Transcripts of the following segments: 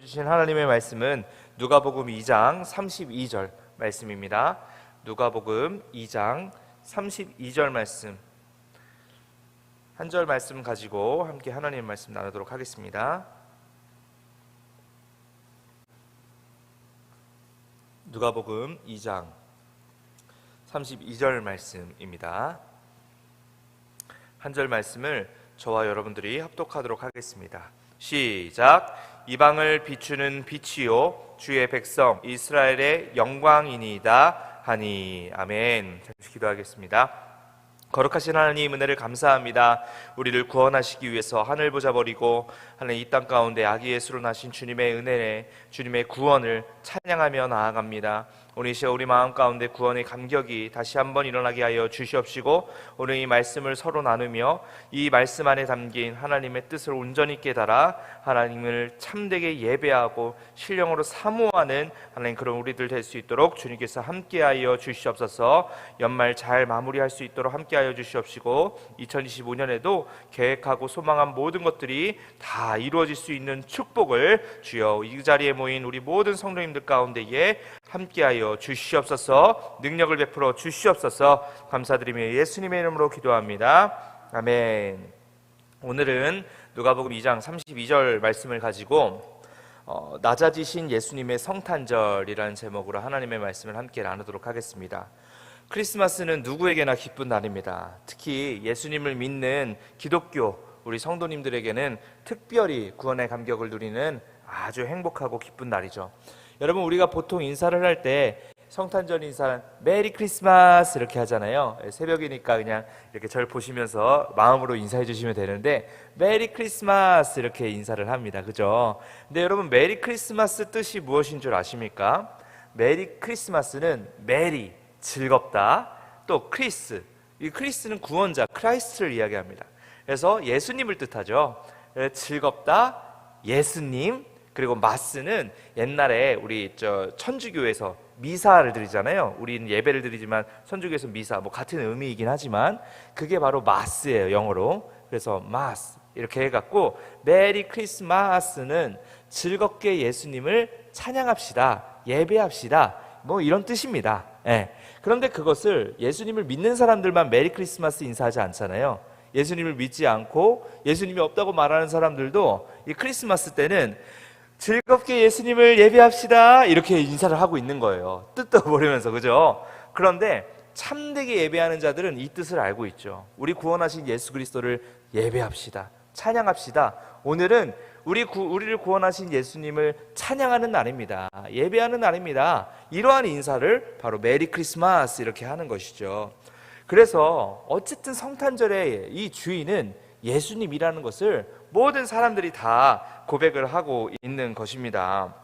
주신 하나님의 말씀은 누가복음 2장 32절 말씀입니다. 누가복음 2장 32절 말씀, 한 절 말씀 가지고 함께 하나님의 말씀 나누도록 하겠습니다. 누가복음 2장 32절 말씀입니다. 한 절 말씀을 저와 여러분들이 합독하도록 하겠습니다. 시작. 이방을 비추는 빛이요 주의 백성 이스라엘의 영광이니이다 하니. 아멘. 잠시 기도하겠습니다. 거룩하신 하나님, 은혜를 감사합니다. 우리를 구원하시기 위해서 하늘 보자 버리고 하나님 이 땅 가운데 아기 예수로 나신 주님의 은혜에 주님의 구원을 찬양하며 나아갑니다. 오늘 이 시간 우리 마음 가운데 구원의 감격이 다시 한번 일어나게 하여 주시옵시고, 오늘 이 말씀을 서로 나누며 이 말씀 안에 담긴 하나님의 뜻을 온전히 깨달아 하나님을 참되게 예배하고 신령으로 사모하는 하나님 그런 우리들 될 수 있도록 주님께서 함께하여 주시옵소서. 연말 잘 마무리할 수 있도록 함께하여 주시옵시고, 2025년에도 계획하고 소망한 모든 것들이 다 이루어질 수 있는 축복을 주여 이 자리에 모인 우리 모든 성도님들 가운데에 함께하여 주시옵소서. 능력을 베풀어 주시옵소서. 감사드리며 예수님의 이름으로 기도합니다. 아멘. 오늘은 누가복음 2장 32절 말씀을 가지고 낮아지신 예수님의 성탄절이라는 제목으로 하나님의 말씀을 함께 나누도록 하겠습니다. 크리스마스는 누구에게나 기쁜 날입니다. 특히 예수님을 믿는 기독교 우리 성도님들에게는 특별히 구원의 감격을 누리는 아주 행복하고 기쁜 날이죠. 여러분, 우리가 보통 인사를 할 때 성탄절 인사는 메리 크리스마스 이렇게 하잖아요. 새벽이니까 그냥 이렇게 절 보시면서 마음으로 인사해 주시면 되는데 메리 크리스마스 이렇게 인사를 합니다. 그죠? 근데 여러분, 메리 크리스마스 뜻이 무엇인 줄 아십니까? 메리 크리스마스는 메리, 즐겁다, 또 크리스, 이 크리스는 구원자 크라이스트를 이야기합니다. 그래서 예수님을 뜻하죠. 즐겁다, 예수님. 그리고 마스는 옛날에 우리 천주교에서 미사를 드리잖아요. 우리는 예배를 드리지만 천주교에서 미사, 같은 의미이긴 하지만 그게 바로 마스예요, 영어로. 그래서 마스 이렇게 해갖고 메리 크리스마스는 즐겁게 예수님을 찬양합시다, 예배합시다, 이런 뜻입니다. 그런데 그것을 예수님을 믿는 사람들만 메리 크리스마스 인사하지 않잖아요. 예수님을 믿지 않고 예수님이 없다고 말하는 사람들도 이 크리스마스 때는 즐겁게 예수님을 예배합시다 이렇게 인사를 하고 있는 거예요. 뜻도 모르면서. 그죠? 그런데 참되게 예배하는 자들은 이 뜻을 알고 있죠. 우리 구원하신 예수 그리스도를 예배합시다, 찬양합시다. 오늘은 우리를 구원하신 예수님을 찬양하는 날입니다. 예배하는 날입니다. 이러한 인사를 바로 메리 크리스마스 이렇게 하는 것이죠. 그래서 어쨌든 성탄절의 이 주인은 예수님이라는 것을 모든 사람들이 다 고백을 하고 있는 것입니다.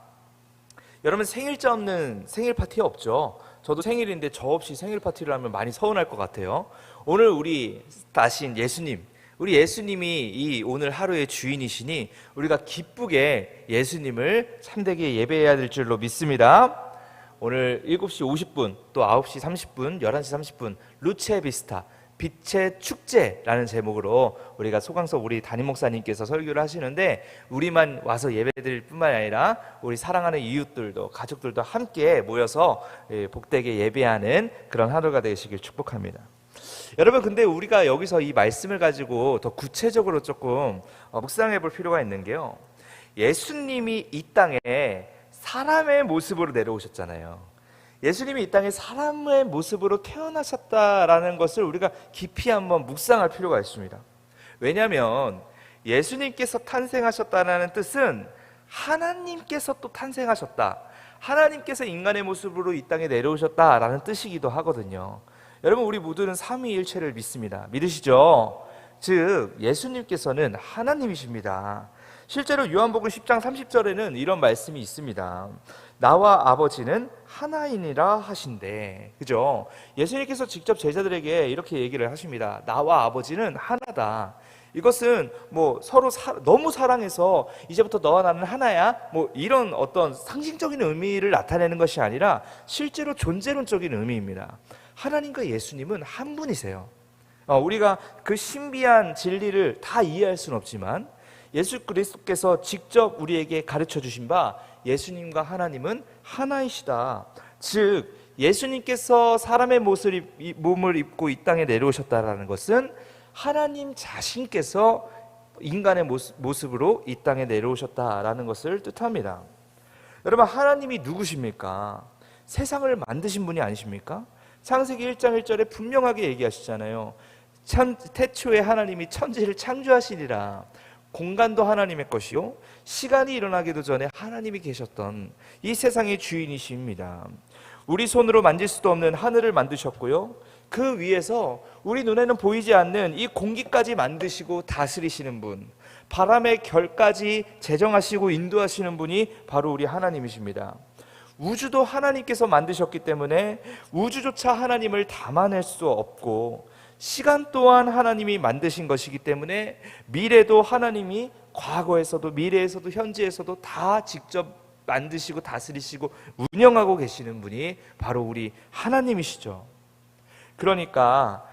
여러분, 생일자 없는 생일 파티 없죠? 저도 생일인데 저 없이 생일 파티를 하면 많이 서운할 것 같아요. 오늘 우리 다신 예수님, 우리 예수님이 이 오늘 하루의 주인이시니 우리가 기쁘게 예수님을 참되게 예배해야 될 줄로 믿습니다. 오늘 7시 50분, 또 9시 30분, 11시 30분 루체 비스타 빛의 축제라는 제목으로 우리가 소강석 우리 담임 목사님께서 설교를 하시는데, 우리만 와서 예배드릴 뿐만 아니라 우리 사랑하는 이웃들도 가족들도 함께 모여서 복되게 예배하는 그런 하루가 되시길 축복합니다. 여러분, 근데 우리가 여기서 이 말씀을 가지고 더 구체적으로 조금 묵상해 볼 필요가 있는 게요, 예수님이 이 땅에 사람의 모습으로 내려오셨잖아요. 예수님이 이 땅에 사람의 모습으로 태어나셨다라는 것을 우리가 깊이 한번 묵상할 필요가 있습니다. 왜냐하면 예수님께서 탄생하셨다는 뜻은 하나님께서 또 탄생하셨다, 하나님께서 인간의 모습으로 이 땅에 내려오셨다라는 뜻이기도 하거든요. 여러분, 우리 모두는 삼위일체를 믿습니다. 믿으시죠? 즉 예수님께서는 하나님이십니다. 실제로 요한복음 10장 30절에는 이런 말씀이 있습니다. 나와 아버지는 하나이니라 하신대. 그죠? 예수님께서 직접 제자들에게 이렇게 얘기를 하십니다. 나와 아버지는 하나다. 이것은 서로 너무 사랑해서 이제부터 너와 나는 하나야, 이런 어떤 상징적인 의미를 나타내는 것이 아니라 실제로 존재론적인 의미입니다. 하나님과 예수님은 한 분이세요. 우리가 그 신비한 진리를 다 이해할 수는 없지만 예수 그리스도께서 직접 우리에게 가르쳐 주신 바 예수님과 하나님은 하나이시다. 즉 예수님께서 사람의 몸을 입고 이 땅에 내려오셨다라는 것은 하나님 자신께서 인간의 모습으로 이 땅에 내려오셨다라는 것을 뜻합니다. 여러분, 하나님이 누구십니까? 세상을 만드신 분이 아니십니까? 창세기 1장 1절에 분명하게 얘기하시잖아요. 태초에 하나님이 천지를 창조하시니라. 공간도 하나님의 것이요 시간이 일어나기도 전에 하나님이 계셨던 이 세상의 주인이십니다. 우리 손으로 만질 수도 없는 하늘을 만드셨고요, 그 위에서 우리 눈에는 보이지 않는 이 공기까지 만드시고 다스리시는 분, 바람의 결까지 제정하시고 인도하시는 분이 바로 우리 하나님이십니다. 우주도 하나님께서 만드셨기 때문에 우주조차 하나님을 담아낼 수 없고, 시간 또한 하나님이 만드신 것이기 때문에 미래도 하나님이 과거에서도 미래에서도 현재에서도 다 직접 만드시고 다스리시고 운영하고 계시는 분이 바로 우리 하나님이시죠. 그러니까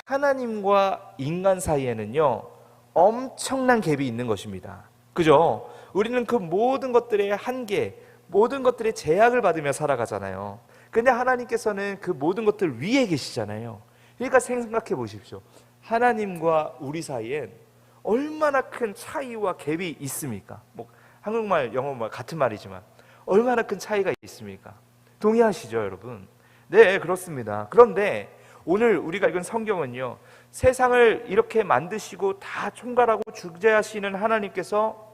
하나님과 인간 사이에는요 엄청난 갭이 있는 것입니다. 그죠? 우리는 그 모든 것들의 한계, 모든 것들의 제약을 받으며 살아가잖아요. 근데 하나님께서는 그 모든 것들 위에 계시잖아요. 그러니까 생각해 보십시오. 하나님과 우리 사이엔 얼마나 큰 차이와 갭이 있습니까? 뭐 한국말, 영어말 같은 말이지만 얼마나 큰 차이가 있습니까? 동의하시죠, 여러분? 네, 그렇습니다. 그런데 오늘 우리가 읽은 성경은요, 세상을 이렇게 만드시고 다 총괄하고 주재하시는 하나님께서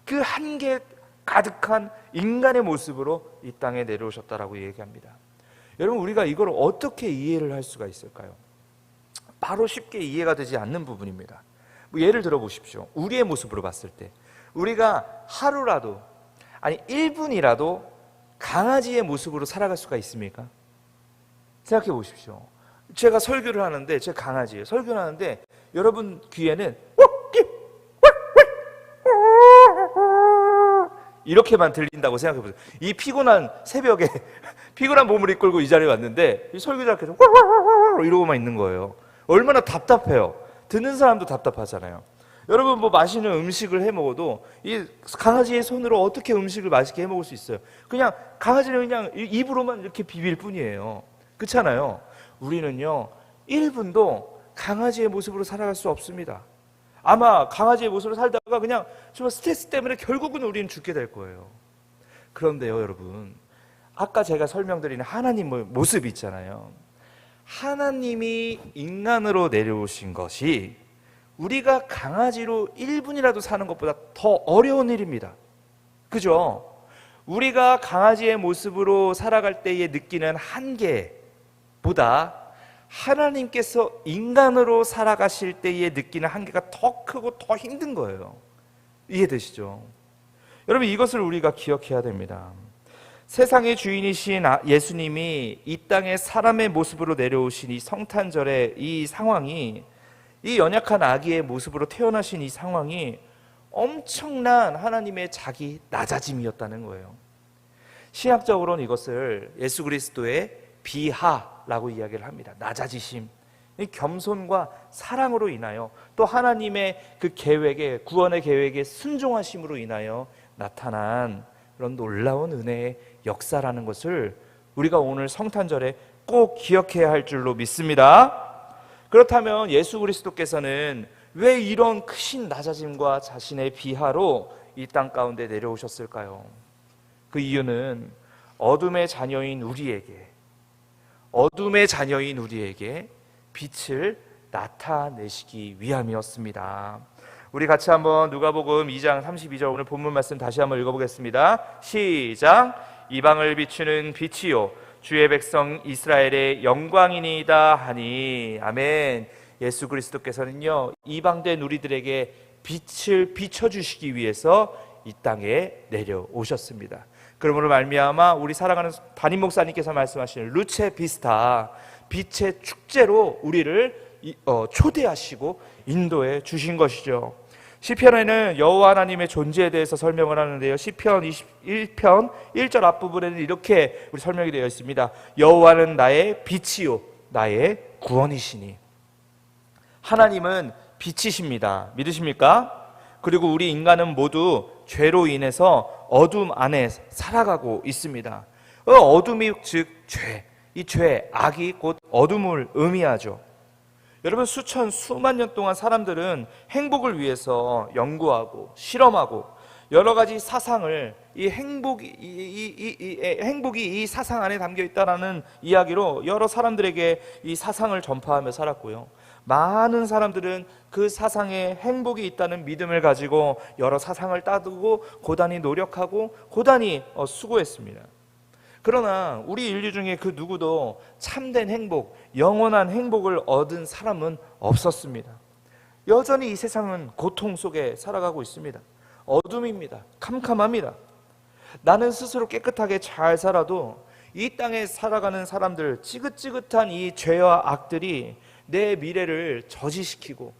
그 한계 가득한 인간의 모습으로 이 땅에 내려오셨다라고 얘기합니다. 여러분, 우리가 이걸 어떻게 이해를 할 수가 있을까요? 바로 쉽게 이해가 되지 않는 부분입니다. 뭐 예를 들어 보십시오. 우리의 모습으로 봤을 때 우리가 하루라도, 아니 1분이라도 강아지의 모습으로 살아갈 수가 있습니까? 생각해 보십시오. 제가 설교를 하는데, 제 강아지예요. 설교를 하는데 여러분 귀에는 이렇게만 들린다고 생각해 보세요. 이 피곤한 새벽에 피곤한 몸을 이끌고 이 자리에 왔는데 이 설교자께서 이러고만 있는 거예요. 얼마나 답답해요. 듣는 사람도 답답하잖아요. 여러분, 뭐 맛있는 음식을 해 먹어도 이 강아지의 손으로 어떻게 음식을 맛있게 해 먹을 수 있어요? 그냥 강아지는 그냥 입으로만 이렇게 비빌 뿐이에요. 그렇잖아요. 우리는요 1분도 강아지의 모습으로 살아갈 수 없습니다. 아마 강아지의 모습으로 살다가 그냥 정말 스트레스 때문에 결국은 우리는 죽게 될 거예요. 그런데요, 여러분, 아까 제가 설명드린 하나님 모습 있잖아요. 하나님이 인간으로 내려오신 것이 우리가 강아지로 1분이라도 사는 것보다 더 어려운 일입니다. 그죠? 우리가 강아지의 모습으로 살아갈 때에 느끼는 한계보다 하나님께서 인간으로 살아가실 때에 느끼는 한계가 더 크고 더 힘든 거예요. 이해되시죠? 여러분, 이것을 우리가 기억해야 됩니다. 세상의 주인이신 예수님이 이 땅에 사람의 모습으로 내려오신 이 성탄절의 이 상황이, 이 연약한 아기의 모습으로 태어나신 이 상황이 엄청난 하나님의 자기 낮아짐이었다는 거예요. 신학적으로는 이것을 예수 그리스도의 비하라고 이야기를 합니다. 낮아지심, 겸손과 사랑으로 인하여 또 하나님의 그 계획에, 구원의 계획에 순종하심으로 인하여 나타난 그런 놀라운 은혜의 역사라는 것을 우리가 오늘 성탄절에 꼭 기억해야 할 줄로 믿습니다. 그렇다면 예수 그리스도께서는 왜 이런 크신 낮아짐과 자신의 비하로 이 땅 가운데 내려오셨을까요? 그 이유는 어둠의 자녀인 우리에게 빛을 나타내시기 위함이었습니다. 우리 같이 한번 누가복음 2장 32절 오늘 본문 말씀 다시 한번 읽어보겠습니다. 시작. 이방을 비추는 빛이요 주의 백성 이스라엘의 영광이니이다 하니. 아멘. 예수 그리스도께서는요 이방된 우리들에게 빛을 비춰주시기 위해서 이 땅에 내려오셨습니다. 그러므로 말미암아 우리 사랑하는 담임 목사님께서 말씀하시는 루체 비스타, 빛의 축제로 우리를 초대하시고 인도해 주신 것이죠. 시편에는 여호와 하나님의 존재에 대해서 설명을 하는데요, 시편 21편 1절 앞부분에는 이렇게 우리 설명이 되어 있습니다. 여호와는 나의 빛이요 나의 구원이시니. 하나님은 빛이십니다. 믿으십니까? 그리고 우리 인간은 모두 죄로 인해서 어둠 안에 살아가고 있습니다. 어둠이 즉 죄, 이 죄, 악이 곧 어둠을 의미하죠. 여러분, 수만 년 동안 사람들은 행복을 위해서 연구하고 실험하고 여러 가지 사상을 행복이 이 사상 안에 담겨 있다라는 이야기로 여러 사람들에게 이 사상을 전파하며 살았고요. 많은 사람들은 그 사상에 행복이 있다는 믿음을 가지고 여러 사상을 따두고 고단히 노력하고 고단히 수고했습니다. 그러나 우리 인류 중에 그 누구도 참된 행복, 영원한 행복을 얻은 사람은 없었습니다. 여전히 이 세상은 고통 속에 살아가고 있습니다. 어둠입니다. 캄캄합니다. 나는 스스로 깨끗하게 잘 살아도 이 땅에 살아가는 사람들, 지긋지긋한 이 죄와 악들이 내 미래를 저지시키고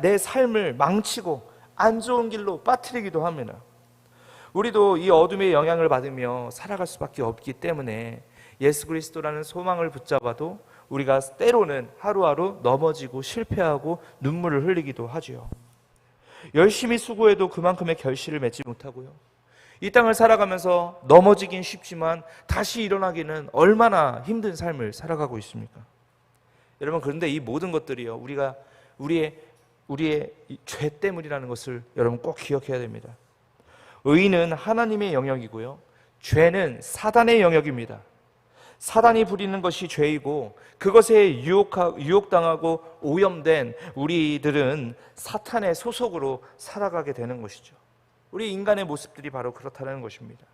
내 삶을 망치고 안 좋은 길로 빠뜨리기도 합니다. 우리도 이 어둠의 영향을 받으며 살아갈 수밖에 없기 때문에 예수 그리스도라는 소망을 붙잡아도 우리가 때로는 하루하루 넘어지고 실패하고 눈물을 흘리기도 하죠. 열심히 수고해도 그만큼의 결실을 맺지 못하고요. 이 땅을 살아가면서 넘어지긴 쉽지만 다시 일어나기는 얼마나 힘든 삶을 살아가고 있습니까? 여러분, 그런데 이 모든 것들이요, 우리의 죄 때문이라는 것을 여러분 꼭 기억해야 됩니다. 의는 하나님의 영역이고요, 죄는 사단의 영역입니다. 사단이 부리는 것이 죄이고 그것에 유혹당하고 오염된 우리들은 사탄의 소속으로 살아가게 되는 것이죠. 우리 인간의 모습들이 바로 그렇다는 것입니다.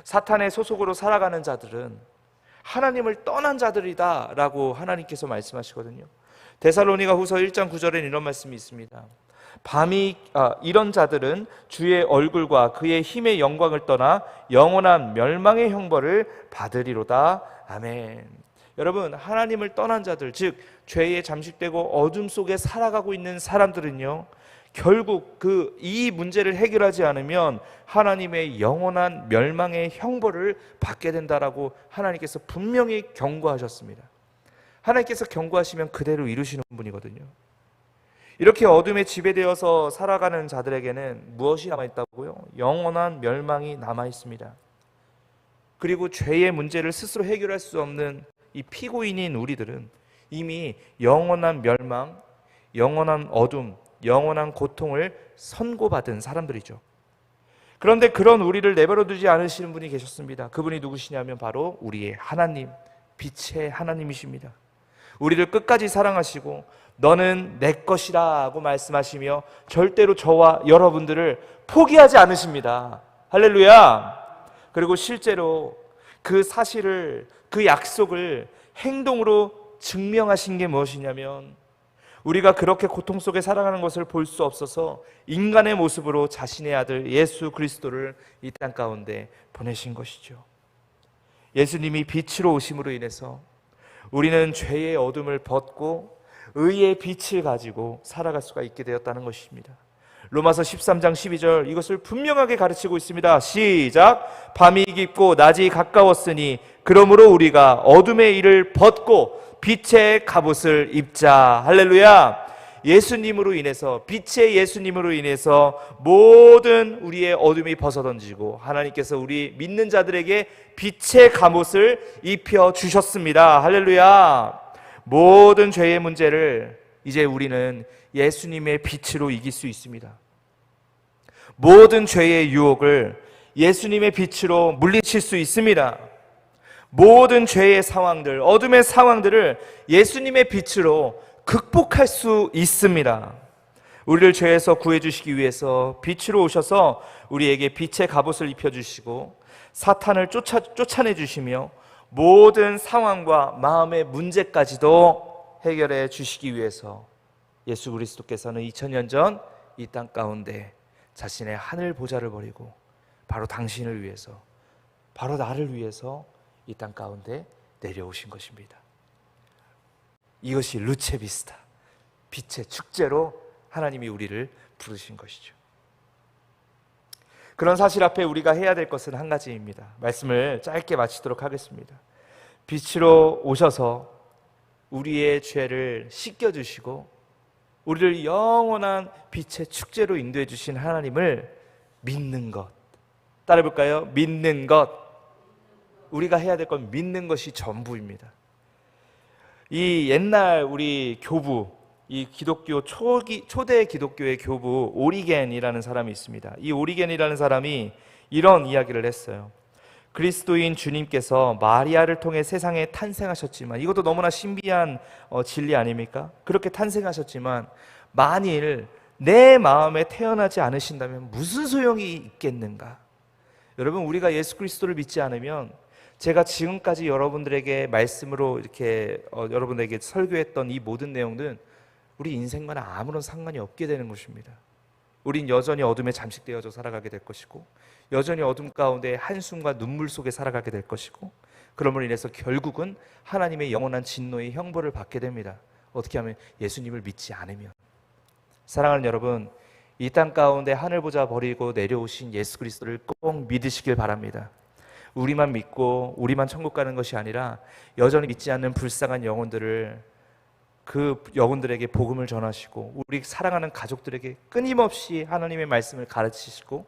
사탄의 소속으로 살아가는 자들은 하나님을 떠난 자들이다 라고 하나님께서 말씀하시거든요. 데살로니가 후서 1장 9절에 이런 말씀이 있습니다. 이런 자들은 주의 얼굴과 그의 힘의 영광을 떠나 영원한 멸망의 형벌을 받으리로다. 아멘. 여러분, 하나님을 떠난 자들, 즉 죄에 잠식되고 어둠 속에 살아가고 있는 사람들은요, 결국 이 문제를 해결하지 않으면 하나님의 영원한 멸망의 형벌을 받게 된다라고 하나님께서 분명히 경고하셨습니다. 하나님께서 경고하시면 그대로 이루시는 분이거든요. 이렇게 어둠에 지배되어서 살아가는 자들에게는 무엇이 남아있다고요? 영원한 멸망이 남아있습니다. 그리고 죄의 문제를 스스로 해결할 수 없는 이 피고인인 우리들은 이미 영원한 멸망, 영원한 어둠, 영원한 고통을 선고받은 사람들이죠. 그런데 그런 우리를 내버려두지 않으시는 분이 계셨습니다. 그분이 누구시냐면 바로 우리의 하나님, 빛의 하나님이십니다. 우리를 끝까지 사랑하시고 너는 내 것이라고 말씀하시며 절대로 저와 여러분들을 포기하지 않으십니다. 할렐루야. 그리고 실제로 그 사실을, 그 약속을 행동으로 증명하신 게 무엇이냐면 우리가 그렇게 고통 속에 살아가는 것을 볼 수 없어서 인간의 모습으로 자신의 아들 예수 그리스도를 이 땅 가운데 보내신 것이죠. 예수님이 빛으로 오심으로 인해서 우리는 죄의 어둠을 벗고 의의 빛을 가지고 살아갈 수가 있게 되었다는 것입니다. 로마서 13장 12절 이것을 분명하게 가르치고 있습니다. 시작. 밤이 깊고 낮이 가까웠으니 그러므로 우리가 어둠의 일을 벗고 빛의 갑옷을 입자. 할렐루야. 예수님으로 인해서, 빛의 예수님으로 인해서 모든 우리의 어둠이 벗어던지고 하나님께서 우리 믿는 자들에게 빛의 갑옷을 입혀 주셨습니다. 할렐루야. 모든 죄의 문제를 이제 우리는 예수님의 빛으로 이길 수 있습니다. 모든 죄의 유혹을 예수님의 빛으로 물리칠 수 있습니다. 모든 죄의 상황들, 어둠의 상황들을 예수님의 빛으로 극복할 수 있습니다. 우리를 죄에서 구해주시기 위해서 빛으로 오셔서 우리에게 빛의 갑옷을 입혀주시고 사탄을 쫓아내주시며 모든 상황과 마음의 문제까지도 해결해 주시기 위해서 예수 그리스도께서는 2000년 전 이 땅 가운데 자신의 하늘 보좌를 버리고 바로 당신을 위해서, 바로 나를 위해서 이 땅 가운데 내려오신 것입니다. 이것이 루체비스타, 빛의 축제로 하나님이 우리를 부르신 것이죠. 그런 사실 앞에 우리가 해야 될 것은 한 가지입니다. 말씀을 짧게 마치도록 하겠습니다. 빛으로 오셔서 우리의 죄를 씻겨주시고 우리를 영원한 빛의 축제로 인도해 주신 하나님을 믿는 것. 따라해볼까요? 믿는 것. 우리가 해야 될 건 믿는 것이 전부입니다. 이 옛날 우리 교부, 이 기독교 초대 기독교의 교부 오리겐이라는 사람이 있습니다. 이 오리겐이라는 사람이 이런 이야기를 했어요. 그리스도인 주님께서 마리아를 통해 세상에 탄생하셨지만, 이것도 너무나 신비한 진리 아닙니까? 그렇게 탄생하셨지만 만일 내 마음에 태어나지 않으신다면 무슨 소용이 있겠는가? 여러분, 우리가 예수 그리스도를 믿지 않으면, 제가 지금까지 여러분들에게 말씀으로 이렇게 여러분에게 설교했던 이 모든 내용들은 우리 인생과는 아무런 상관이 없게 되는 것입니다. 우린 여전히 어둠에 잠식되어져 살아가게 될 것이고, 여전히 어둠 가운데 한숨과 눈물 속에 살아가게 될 것이고, 그러므로 인해서 결국은 하나님의 영원한 진노의 형벌을 받게 됩니다. 어떻게 하면? 예수님을 믿지 않으면. 사랑하는 여러분, 이 땅 가운데 하늘 보좌 버리고 내려오신 예수 그리스도를 꼭 믿으시길 바랍니다. 우리만 믿고 우리만 천국 가는 것이 아니라 여전히 믿지 않는 불쌍한 영혼들을, 그 영혼들에게 복음을 전하시고, 우리 사랑하는 가족들에게 끊임없이 하나님의 말씀을 가르치시고,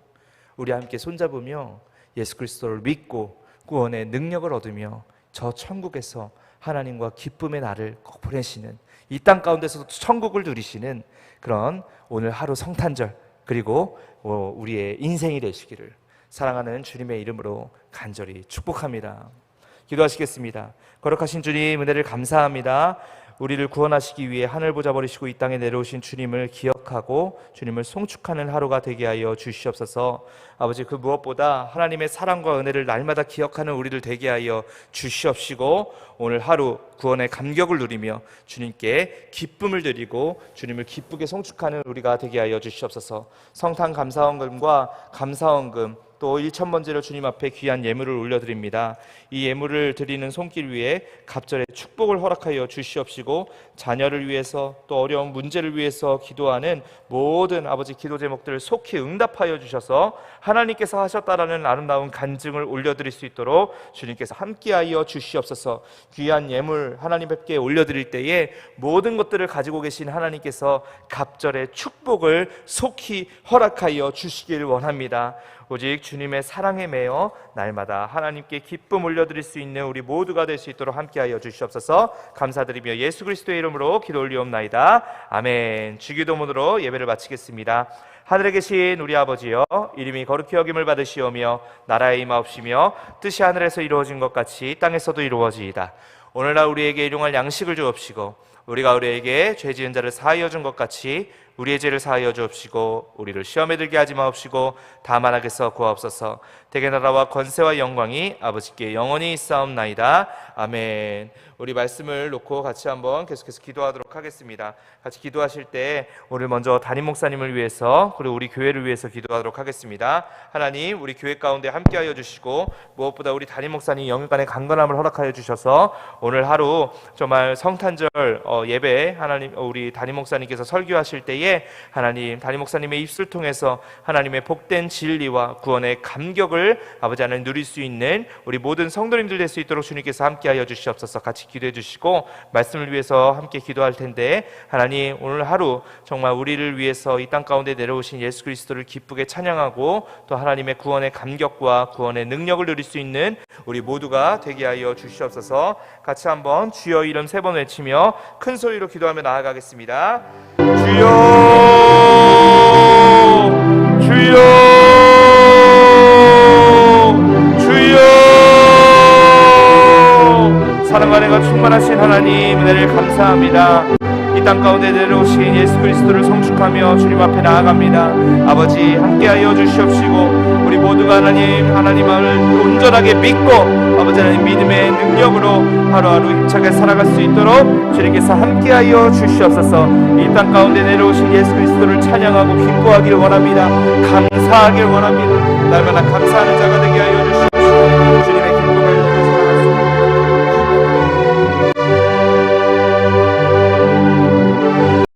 우리 함께 손잡으며 예수 그리스도를 믿고 구원의 능력을 얻으며 저 천국에서 하나님과 기쁨의 날을 꼭 보내시는, 이 땅 가운데서도 천국을 누리시는 그런 오늘 하루 성탄절, 그리고 우리의 인생이 되시기를 사랑하는 주님의 이름으로 간절히 축복합니다. 기도하시겠습니다. 거룩하신 주님, 은혜를 감사합니다. 우리를 구원하시기 위해 하늘 보좌 버리시고 이 땅에 내려오신 주님을 기억하고 주님을 송축하는 하루가 되게 하여 주시옵소서. 아버지, 그 무엇보다 하나님의 사랑과 은혜를 날마다 기억하는 우리를 되게 하여 주시옵시고, 오늘 하루 구원의 감격을 누리며 주님께 기쁨을 드리고 주님을 기쁘게 송축하는 우리가 되게 하여 주시옵소서. 성탄 감사원금과 감사원금, 또 1,000번째로 주님 앞에 귀한 예물을 올려드립니다. 이 예물을 드리는 손길 위에 갑절의 축복을 허락하여 주시옵시고, 자녀를 위해서 또 어려운 문제를 위해서 기도하는 모든 아버지 기도 제목들을 속히 응답하여 주셔서 하나님께서 하셨다라는 아름다운 간증을 올려드릴 수 있도록 주님께서 함께하여 주시옵소서. 귀한 예물 하나님 뵙게 올려드릴 때에 모든 것들을 가지고 계신 하나님께서 갑절의 축복을 속히 허락하여 주시길 원합니다. 오직 주님의 사랑에 매여 날마다 하나님께 기쁨 올려드릴 수 있는 우리 모두가 될 수 있도록 함께하여 주시옵소서. 감사드리며 예수 그리스도의 이름으로 기도 올리옵나이다. 아멘. 주기도문으로 예배를 마치겠습니다. 하늘에 계신 우리 아버지여, 이름이 거룩히 여김을 받으시오며 나라의 임하옵시며 뜻이 하늘에서 이루어진 것 같이 땅에서도 이루어지이다. 오늘날 우리에게 일용할 양식을 주옵시고, 우리가 우리에게 죄 지은 자를 사하여 준 것 같이 우리의 죄를 사하여 주옵시고, 우리를 시험에 들게 하지 마옵시고 다만 악에서 구하옵소서. 대개 나라와 권세와 영광이 아버지께 영원히 있사옵나이다. 아멘. 우리 말씀을 놓고 같이 한번 계속해서 기도하도록 하겠습니다. 같이 기도하실 때 오늘 먼저 담임 목사님을 위해서, 그리고 우리 교회를 위해서 기도하도록 하겠습니다. 하나님, 우리 교회 가운데 함께하여 주시고, 무엇보다 우리 담임 목사님 영육간의 강건함을 허락하여 주셔서 오늘 하루 정말 성탄절 예배, 하나님 우리 담임 목사님께서 설교하실 때에 하나님 담임 목사님의 입술 통해서 하나님의 복된 진리와 구원의 감격을 아버지 하나님 누릴 수 있는 우리 모든 성도님들 될 수 있도록 주님께서 함께하여 주시옵소서. 같이 기도해 주시고 말씀을 위해서 함께 기도할 텐데, 하나님 오늘 하루 정말 우리를 위해서 이 땅 가운데 내려오신 예수 그리스도를 기쁘게 찬양하고 또 하나님의 구원의 감격과 구원의 능력을 누릴 수 있는 우리 모두가 되게 하여 주시옵소서. 같이 한번 주여 이름 3번 외치며 큰 소리로 기도하며 나아가겠습니다. 주여, 주여, 주여. 사랑과 은혜가 충만하신 하나님, 은혜를 감사합니다. 이 땅 가운데 내려오신 예수 그리스도를 성축하며 주님 앞에 나아갑니다. 아버지, 함께하여 주시옵시고 우리 모두가 하나님을 온전하게 믿고 아버지 하나님 믿음의 능력으로 하루하루 힘차게 살아갈 수 있도록 주님께서 함께하여 주시옵소서. 이 땅 가운데 내려오신 예수 그리스도를 찬양하고 기뻐하기를 원합니다. 감사하기를 원합니다. 날마다 감사하는 자가 되게 하여